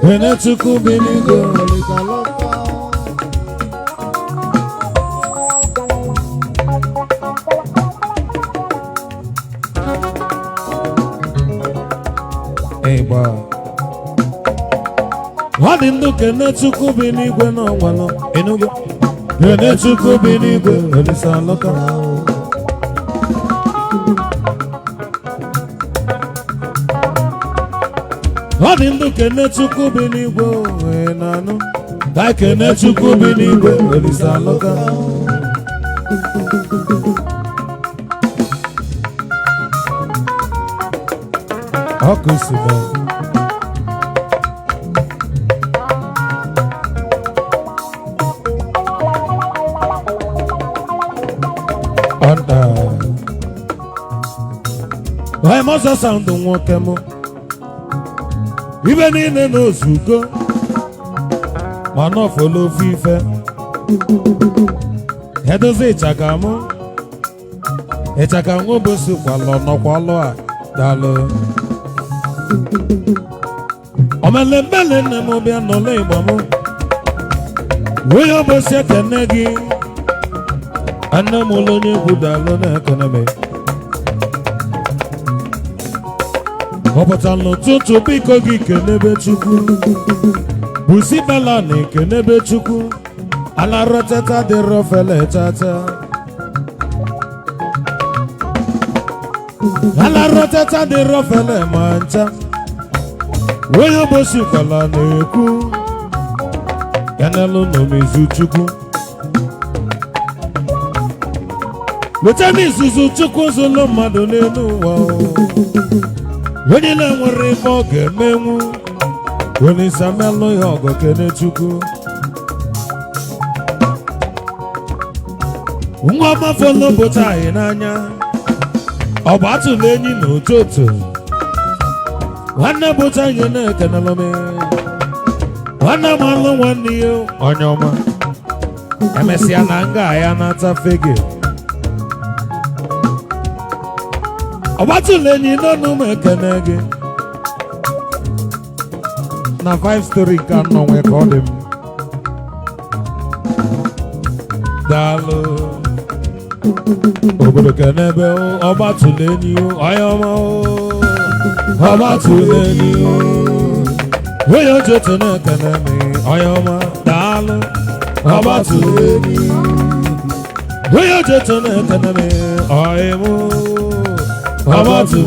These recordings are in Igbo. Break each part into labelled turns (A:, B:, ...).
A: Kenechukwu binigo Eba Wadi ndu Kenechukwu binigwe no wano Enugo Kenechukwu binigwe Elisa loka Wadi ndu Kenechukwu binigwe Enano Dai Kenechukwu binigwe Elisa loka Akusima Why must I sound the one camo? Even in the nose who go, man of follow FIFA. Head of it, Chagamo. A Chagamo Bosu, no Qualoa, Dalo. Omelembele, Namobia, no labor. We almost set a neggy. And no Molonia would alone economy. Opatano tutu biko gi Kenechukwu Busi balani Kenechukwu Ala roteta de rofele tata Ala roteta de rofele mancha Woyo bosu kala neku Kanalo no mizuchukwu Lutani Suzuchukwu zolo madu nenu wao When you learn what remote game, when it's a mellow yoga, Kenechukwu. Mama follow Bota in Anya. About to learn you know Toto. One Bota in your neck and alone. One man, 1 year on your man. MSC Ananga, I am not a figure. About to learn you don't know me Kenegi. Now 5 story can no we call him. Dalo. Obodo Kenebe about to learn you. I am about to learn you. We are just an academy. I am Dalo. About to learn you. We are just an academy. I am. About to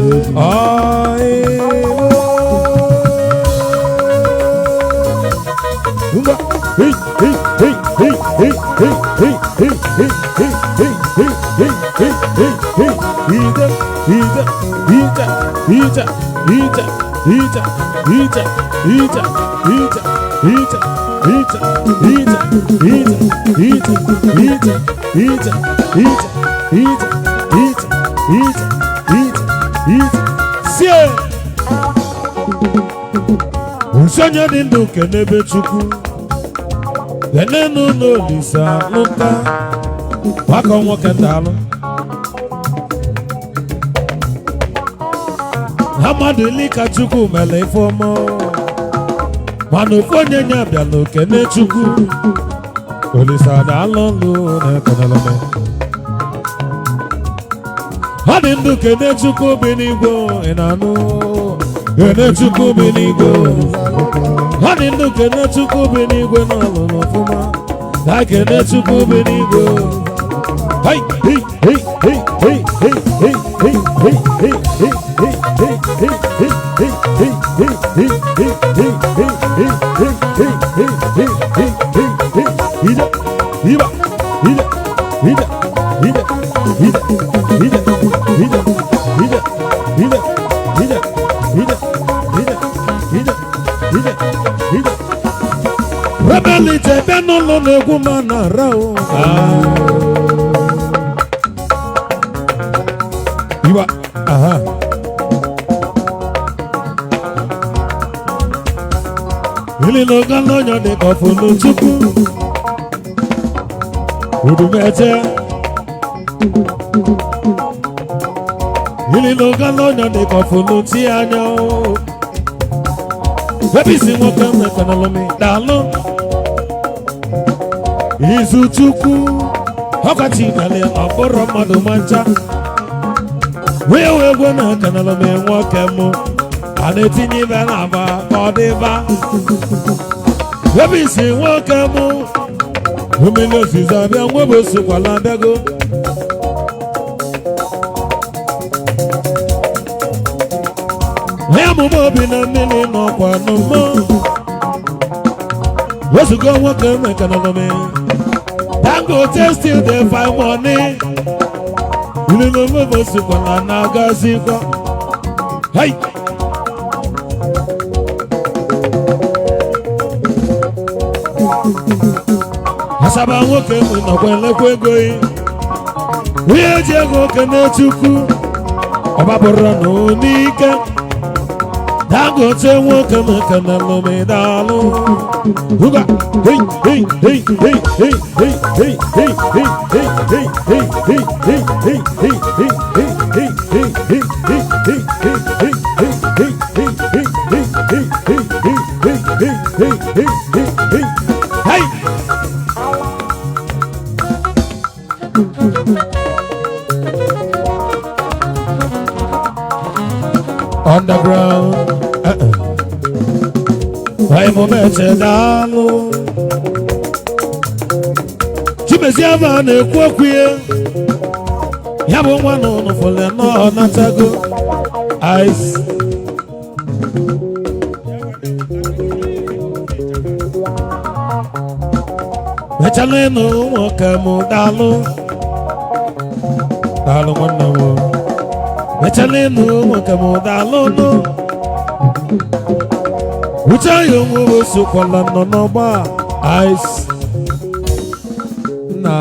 A: Sie Unsanya dindu Kenechukwu Kenenu no lisa luka Waka waka dalo Hamadu lika chukwu mele ifomo Manu fonye nyabialo Kenechukwu Olisa dalo lu nekanalome Hadi ndu Kenechukwu binigwo inanu Kenechukwu binigwo Hadi ndu Kenechukwu binigwo n'ọlụ n'ọfụma Na Kenechukwu binigwo Hey hey hey hey hey hey hey hey hey hey hey Rebelite benolo neguma na rao. Iwa, aha. Ili no galo nyo de kofuno chukwu. Udumete. Ili no galo nyo de kofuno ti anyo. Ebisi nwoke mekanalụ m daalụ Izuchukwu ọkọchị mere ọkpụrụ mmadụ mancha wee wee gwo na kanalụ m nwoke m a na-etinye ibe na-aba ka ọ dịba Ebisi nwoke m omele ozizi abịa nwebe osikwala abịago onye amụma obi na mmiri n'ọkwa n'ụmụ wezugo nwoke mekanalụ m Dangote still dey find money ilé nwebe osikwala na-agazikwa hey Asaba nwoke mwe nọkwa elekwa ego yi onye eji ego Kenechukwu ọbabụrụ n'ike Dangote nwoke mekanalụ m daalụ Uga hey hey hey hey hey hey hey hey hey hey hey hey hey hey hey hey hey hey underground I moment daalụ Chimezi aba na-ekwu okwu ya bụ nwa n'ụnụ fọle nọ natago ice mechala ịnụ nwoke m daalụ daalụ nwanne m mechala ịnụ nwoke m daalụ nụ uche ya onwe osokwala nọ n'ọgba ice na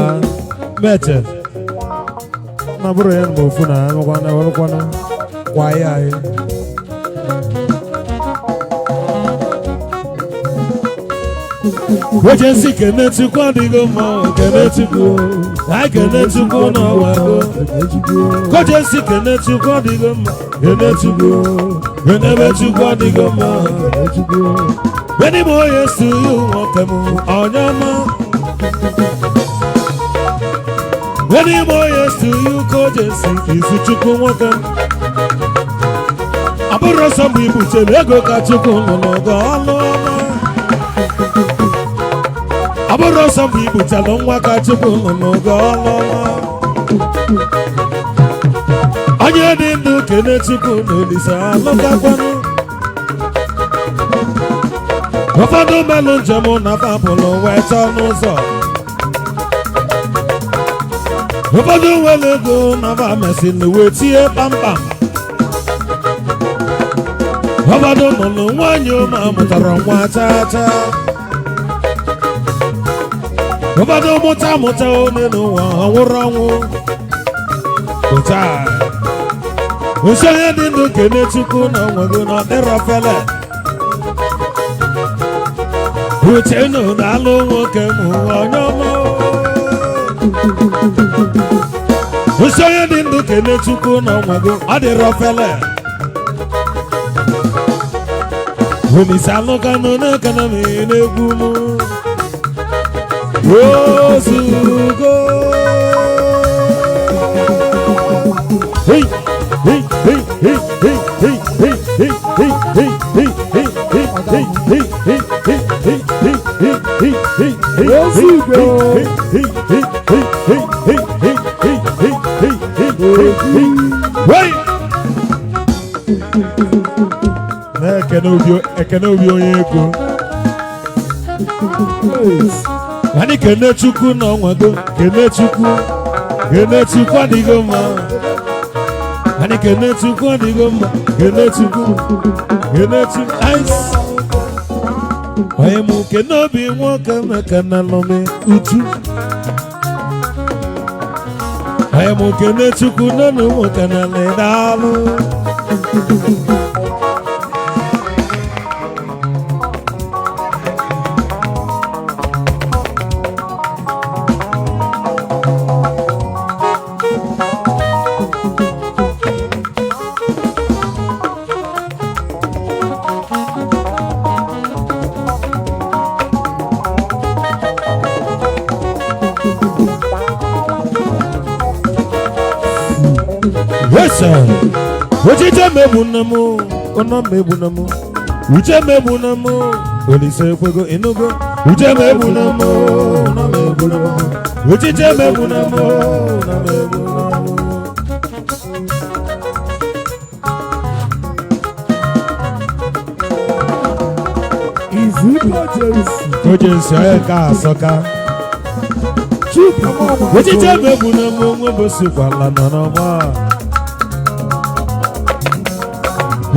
A: meche na bụrụ ya na ofu na amekwana werụkwana kwa ya anyị Ojensi Kenechukwu adịgo mma Kenechukwu anyị Kenechukwu n'ọwago Ojensi Kenechukwu adịgo mma Kenechukwu Kenechukwu adịgo mma Many more years to you nwoke m onye ọma Many more years to you Ojensi Izuchukwu nwoke m abụrụ ọsọ mgbe ibutere ego ka Chukwu lụrụ gị ọlụ ọma abụrụ ọsọ mgbe ibutere nwa ka Chukwu lụrụ gị ọlụ ọma onye dị ndụ Kenechukwu na Olise alụgakwanụ ụfọdụ melụ njem na fapụlụ wee chọọ n'ụzọ ụfọdụ nwere ego na fa mesịrị wee tie kpamkpam ụfọdụ nụrụ nwaanyị ụmụ mụtara nwa chacha ụfọdụ mụta onye n'ụwa ọnwụrụ ọnwụ ụcha nso onye dị ndụ Kenechukwu na onwego na ọdịrọ fele Uchenna daalụ nwoke m onye ọma nso onye dị ndụ Kenechukwu na onwego ọdịrọ fele Olise alụkanụ na-ekene m n'egwu m ozugo hey hey hey hey hey hey hey hey hey hey hey hey hey hey hey hey hey hey hey ozugo hey hey hey hey hey hey hey hey hey hey ekene obi onye ego anyị Kenechukwu na onwego Kenechukwu adịgo mma anyị Kenechukwu adịgo mma Kenechukwu ice onye mụ Kenobi nwoke mekanalụ m uju onye mụ Kenechukwu nọ n'ụmụ kanalị daalụ Yes, sir. Ojije mebu namo, ona mebu namo. Uje mebu namo, olise kwego inugo. Uje mebu namo, ona mebu namo. Ojije mebu namo, ona mebu namo. Kojensi ayeka asoka. Ojije mebu namo, mwebosi kwala nanoma.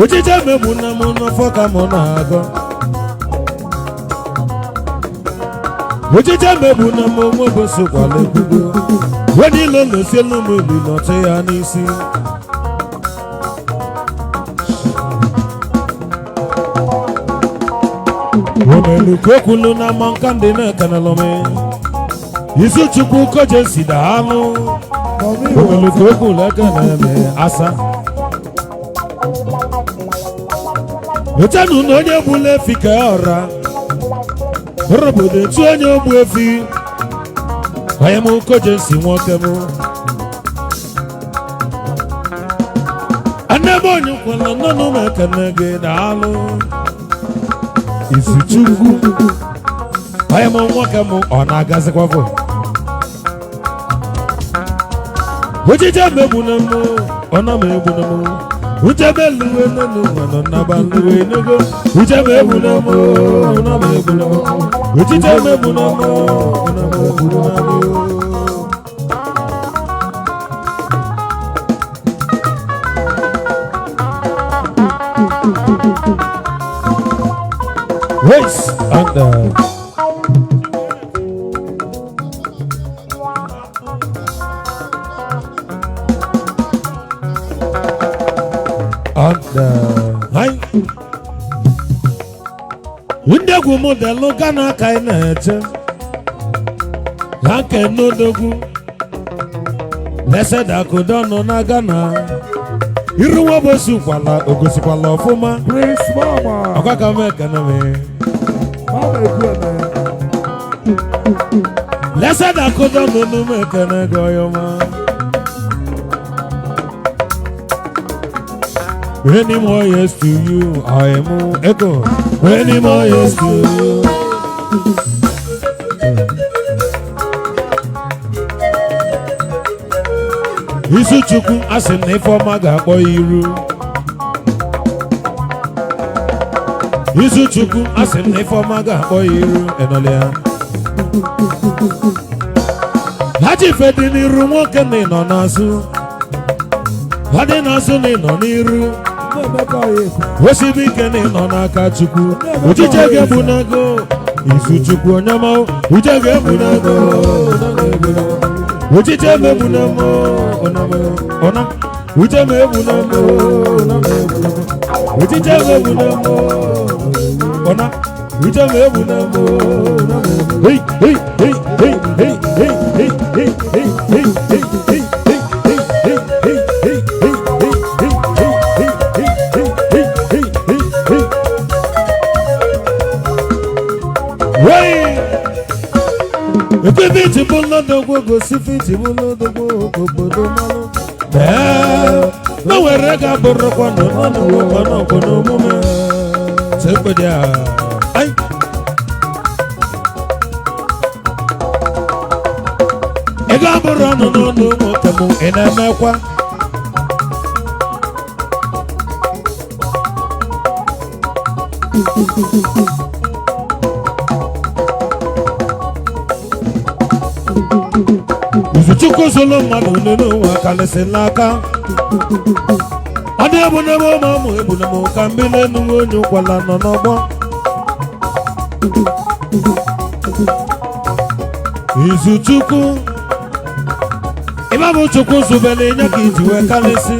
A: Ojije mebu namo, nofoka monago. Ojije mebu namo, mwebosi kwala kugo. Wedi lolo selu mwili note ya nisi. Womelu kwekulu na mankande na kanalome. Isu chukwu kojensi daalụ. Womelu kwekulu ekaneme asa. Echanu na onye gbule efi ka ọra. Robodo etu onye ogbu efi. Onye mụ kojensi nwoke mụ. Anne m onye kwala nnọnụ m ekene gị daalụ. Isu chukwu. Onye mụ nwoke mụ ọ na-agazikwa fo. Ojije mebu na mụ, ọ na mebu na mụ. Uje meluwe nanu mano nabaluwe nego. Uje mebu na mụ, ọ na mebu na mụ. Ojije mebu na mụ, ọ na mebu na mụ. Race under. Hi. Windegu modelo gana kaina eche. Hake no dogu. Lese da kudono na gana. Iruwa bosu kwala ogosi kwala ofuma.
B: Prince Mama.
A: Akaka meka na me.
B: Mama ekuene.
A: Lese da kudono no meka na goyoma. Many more years to you, I am echo. Many more years to you. Isu chukwu asị na ife ọma ga-akpọ iru. Isu chukwu asị na ife ọma ga-akpọ iru. Enọlịa. Haji ife dị n'iru nwoke na ịnọ n'azụ. Ha dị n'azụ na ịnọ n'iru. Osibi ike na ịnọ n'aka chukwu. Ojije ga-ebu n'ego. Isu chukwu onyama. Uje ga-ebu n'ego. Ojije mebu n'emo. Ona. Uje mebu n'emo. Ojije mebu n'emo. Ona. Uje mebu n'emo. Hey, hey, hey, hey, hey, hey, hey, hey, hey, hey, hey, hey. Fiti bulo dogo go si fiti bulo dogo obodo malo. No were ga boro kwano no wo kwano kono mume. Sepedia. Ai. Ega boro no mo temu ena mekwa. Chukwu solo mmadụ n'ụwa kalịsị n'aka. Ọ dị ebu n'ebe ụmụ ụmụ ebu na mụ ka mmiri enuwe onye ụkwala nọ n'ọgbọ. Izu Chukwu. Ịba bụ Chukwu zubere nye ka iji wee kalịsị.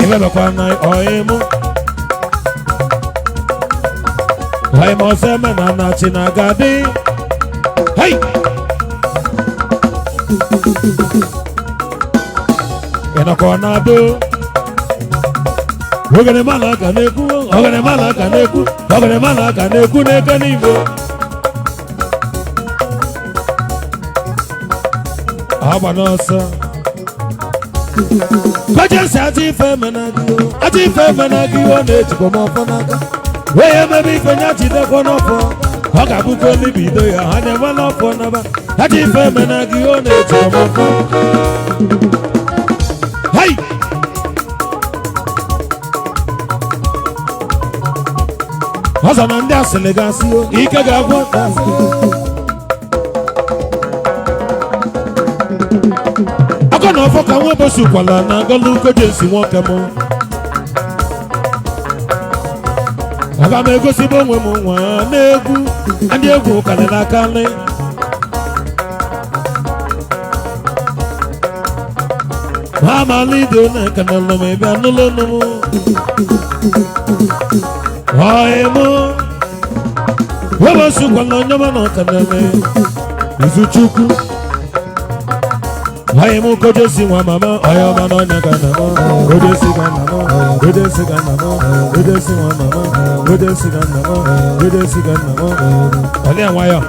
A: Ịbebekwa na ọyịmụ. Ọyịmụ ọsọ eme na anachi na agadi. Hey! Ịnọkọ na-adọ. Ogene mala aka na-ekwu. Ogene mala aka na-ekwu. Ogene mala aka na-ekwu n'eke n'Igbo. Agba n'ọsọ. Kojensi ati ife menagi ati ife menagi o na-ejikwa m ọfọ n'aka wee emebe ife nya jidekwa n'ọfọ ọ ga-abụkwa emebido ya ha na-enwe n'ọfọ n'aba ati ife menagi o na-ejikwa m ọfọ hei ọzọ na ndị asịrị ga-asị ike ga-agwọ aka na ọfọ ka nwa Obosi kwala na agọlụ Kojensi nwoke m aga m egosibe onwe m nwa n'egwu ndị egwu karịrị akarị ha amala ido na-ekenelụ m ịbịa n'ụlọ nụ m ọyịmụ Obosi kwala onye m na ọkaneme Izuchukwu ọyịmụ Kojensi nwa mama ọya ọma n'ọnya ga na mọ Kojensi ga na mọ Kojensi ga na mọ Kojensi nwa mama Kojensi ga na mọ Kojensi ga na mọ ọlịa nwayọ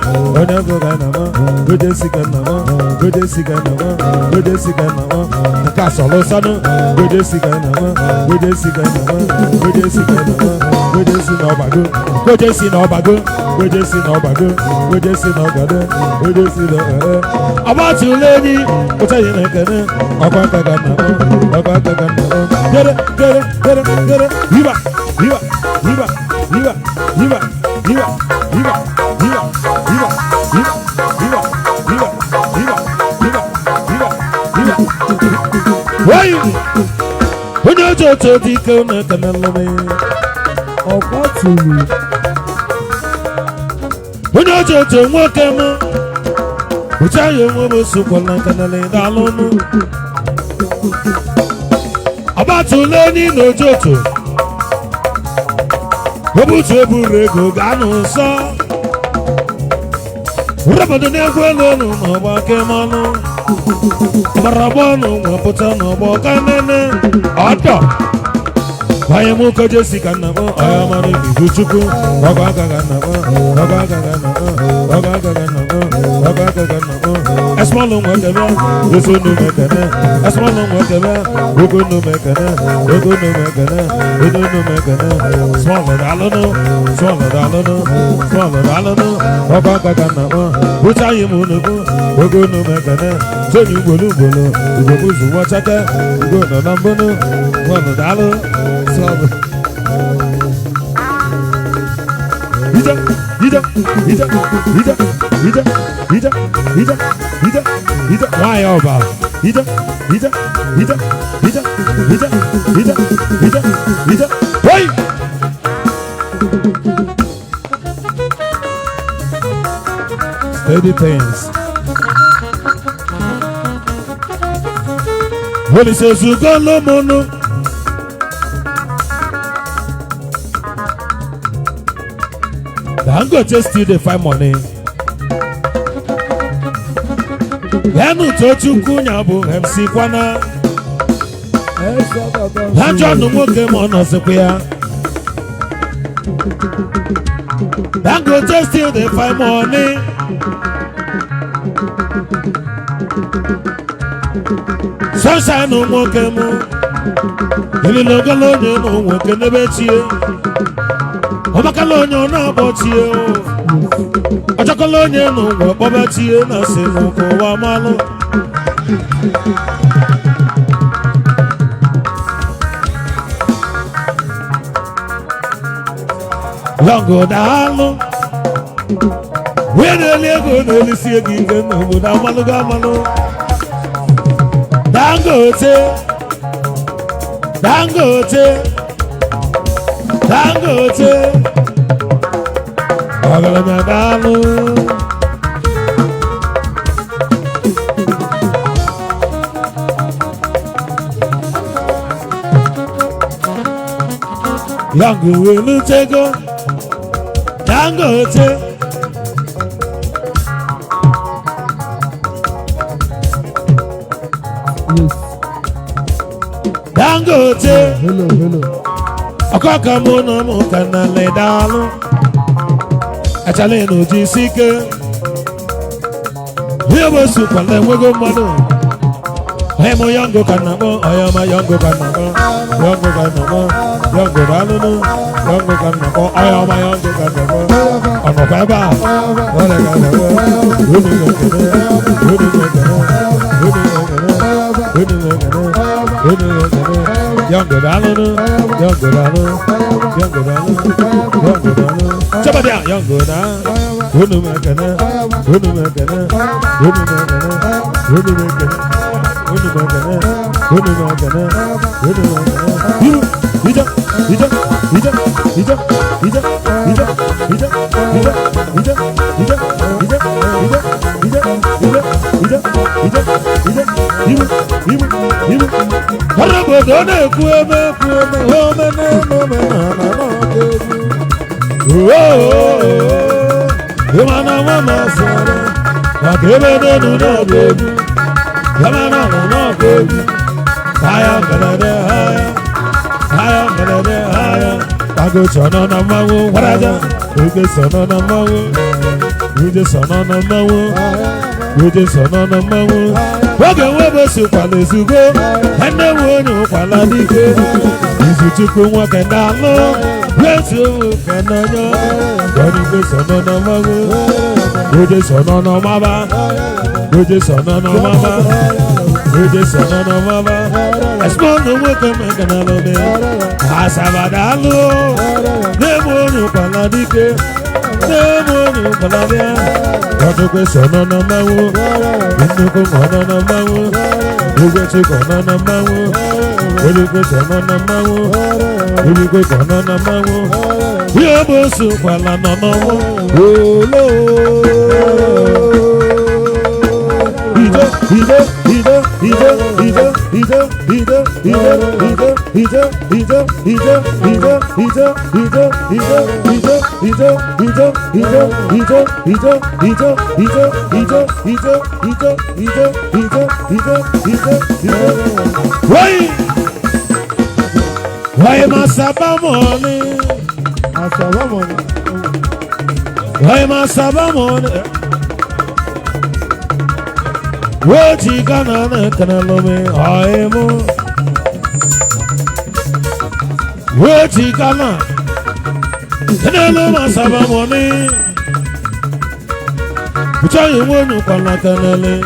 A: onye ego ga na mọ Kojensi ga na mọ Kojensi ga na mọ Kojensi ga na mọ nke asọlụ sanụ Kojensi ga na mọ Kojensi ga na mọ Kojensi ga na mọ Kojensi na ọbago Kojensi na ọbago Kojensi na ọbago Kojensi na ọgado Kojensi na ọgbatụla enyi ụta yi na-ekene ọkwa aka ga na mọ ọkwa aka ga na mọ gere gere gere gere yiba yiba yiba yiba yiba yiba yiba yiba yiba yiba yiba yiba yiba yiba yiba yiba wayi onye oche oche dị ike na-ekene nlụme
B: ọkpatụrụ
A: onye oche oche nwoke m uche ya onwe Obosi kwala nkenele daalụnụ ọgbatụla enyi na ojoto Obuchi eburu ego gaa n'ụsọ rọbọdụ na-egwu elu elu n'ọgba kemanụ gbaragba ọnụ nwepụta n'ọgba ọka nene ọdọ ọyịmụ Kojensi ka nna m ọya mara Izuchukwu ọgọ aka ga nna m ọgọ aka ga nna m ọgọ aka ga nna m ọgọ aka ga nna m esmọlụ nwekebe osonu mekene esmọlụ nwekebe ogonu mekene ogonu mekene ogonu mekene smọlụ dalụnụ smọlụ dalụnụ smọlụ dalụnụ ọgọ aka ga nna m uche anyị m unugwu ogonu mekene soni ugbolu ugbolu ugbobuzu nwachake ugo nọ na mbụnụ smọlụ dalụ Ida, ida, ida, ida, ida, ida, ida, ida, ida. Why over? Ida, ida, ida, ida, ida, ida, ida, ida. Hey! Steady things. When he says you go no mono. Dangote still dey find money. Yanu Tochukwu nya bụ MC Kwana. Ha jọnụ nwoke ma ọ nọzikwa ya. Dangote still dey find money. Sunshine nwoke mụ. Ililogolo onye nụ nwoke n'ebe chie. Ọmakala onye ọ na-abọchie ọchọkọla onye n'ụwa kpọbachie na si n'ụka ụwa malụ Longo daalụ wee na-eli ego na-elisi ego ike n'obodo amalụgo amalụ Dangote Dangote Dangote ọgaranya daalụ Longo welutego Dangote Dangote
B: hello
A: ọkọka mụ na mụ ka na ledalụ achala na oji isi ike ihe Obosi kwala enwego mmadụ I'm a young Ganamo, I am a young Ganamo, young Ganamo, young Ganamo, young Ganamo, I am a young Ganamo, on the Baba, what I got, young Ganamo, young Ganamo, young Ganamo, young Ganamo, somebody out, young Ganamo, I go son on a mango, what I do? We get son on a mango, we just son on a mango, we just son on a mango. What can we be so far as you go? And then when you fall on the game, is it to come walk and down low? Let's go, can I know? When you get son on a mango, we just son on a mama, we just son on a mama, we just son on a mama. I small no more come and can I love it. Asabadalo, Nemo Paladike, Nemo Paladia, Water son on a mawo, Window on a mawo, you get to go on a mawo, will you go on a mawo, will you go on a mawo, we are both so well on a mawo, Why must I have money? Why must I have money? What you gonna love me? I am. What you gonna? And I love my Saba money. Which I want to call like an alley.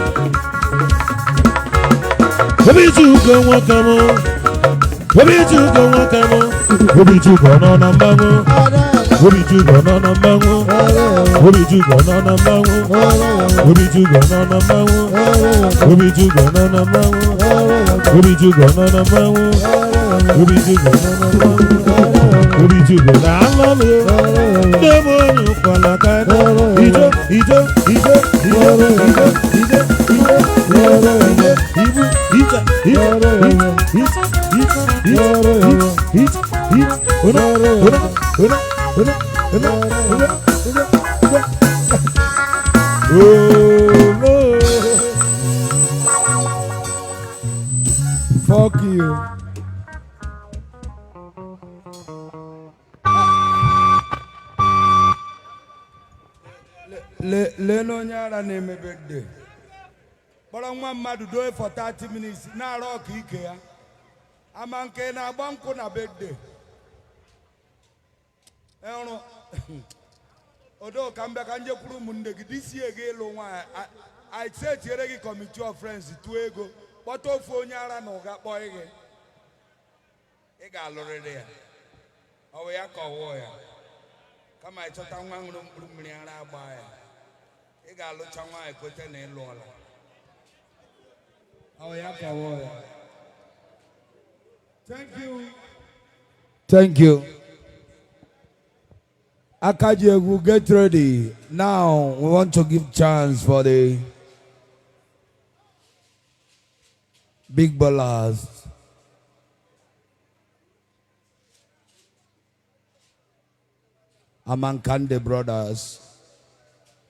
A: Maybe you go walk on. Maybe you go walk on. Maybe you go on a mango. Maybe you go on a mango. Maybe you go on a mango. Maybe you go on a mango. Maybe you go on a mango. Maybe you go on a mango. Maybe you go on a mango. Maybe you go on a mango. The one who call a cat.
B: Fuck you. Le no nyara na eme birthday. Kpọrọ nwa mmadụ doe for 30 minutes na rock ike ya. Ama nke na agba nkwụ na birthday. Ero Odo ka mbe ka nje kwuru ụmụnne gị disi ego ịlụ nwa I say tiere gị committee of friends tu ego kpọta ofu onye ara na ụga kpọọ gị. Ị ga-alụrịrị ya. Ọ bụ ya ka ọwụọ ya. Kama ịchọta nwa nwụrụ mkpụrụ mmiri ara agba ya. Ị ga-alụcha nwa ekote na ịlụ ọla. Ọ ya ka ọwụọ ya. Thank you. Thank you. Akajiegu, get ready. Now we want to give chance for the big ballers. Amankande brothers.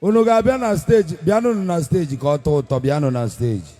B: Unu ga bịa na stage, bịanụ na stage ka ọ tọọ ụtọ, bịanụ na stage.